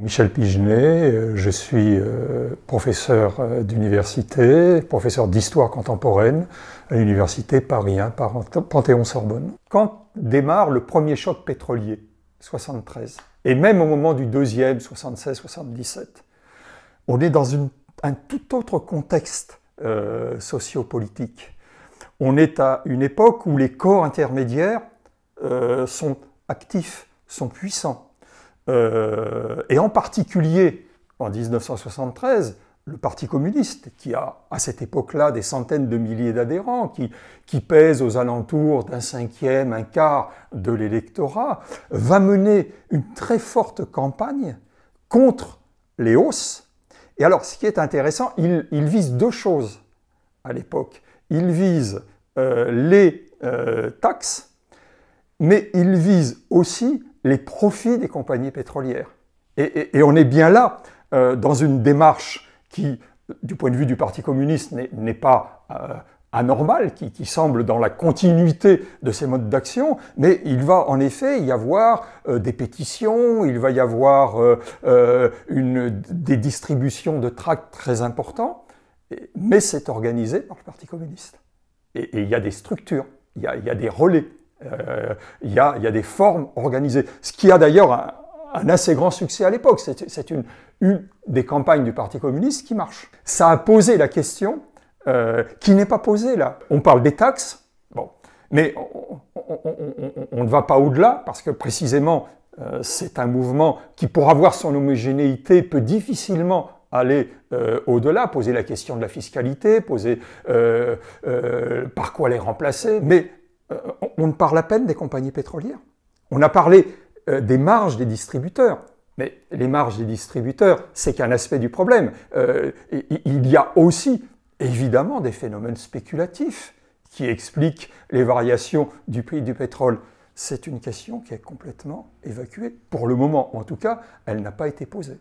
Michel Pigenet, je suis professeur d'université, professeur d'histoire contemporaine à l'université Paris 1, Panthéon-Sorbonne. Quand démarre le premier choc pétrolier, 73, et même au moment du deuxième, 76-77, on est dans un tout autre contexte sociopolitique. On est à une époque où les corps intermédiaires sont actifs, sont puissants. Et en particulier, en 1973, le Parti communiste, qui a à cette époque-là des centaines de milliers d'adhérents, qui pèse aux alentours d'un cinquième, un quart de l'électorat, va mener une très forte campagne contre les hausses. Et alors, ce qui est intéressant, il vise deux choses à l'époque. Il vise les taxes, mais il vise aussi les profits des compagnies pétrolières. Et on est bien là, dans une démarche qui, du point de vue du Parti communiste, n'est pas anormale, qui semble dans la continuité de ces modes d'action, mais il va en effet y avoir des pétitions, il va y avoir des distributions de tracts très importants, mais c'est organisé par le Parti communiste. Et il y a des structures, il y a des relais. Il y a des formes organisées, ce qui a d'ailleurs un assez grand succès à l'époque. C'est une des campagnes du Parti communiste qui marche. Ça a posé la question qui n'est pas posée là. On parle des taxes, bon, mais on ne va pas au-delà parce que précisément c'est un mouvement qui, pour avoir son homogénéité, peut difficilement aller au-delà, poser la question de la fiscalité, poser par quoi les remplacer, mais on ne parle à peine des compagnies pétrolières. On a parlé des marges des distributeurs. Mais les marges des distributeurs, c'est qu'un aspect du problème. Il y a aussi, évidemment, des phénomènes spéculatifs qui expliquent les variations du prix du pétrole. C'est une question qui est complètement évacuée. Pour le moment, en tout cas, elle n'a pas été posée.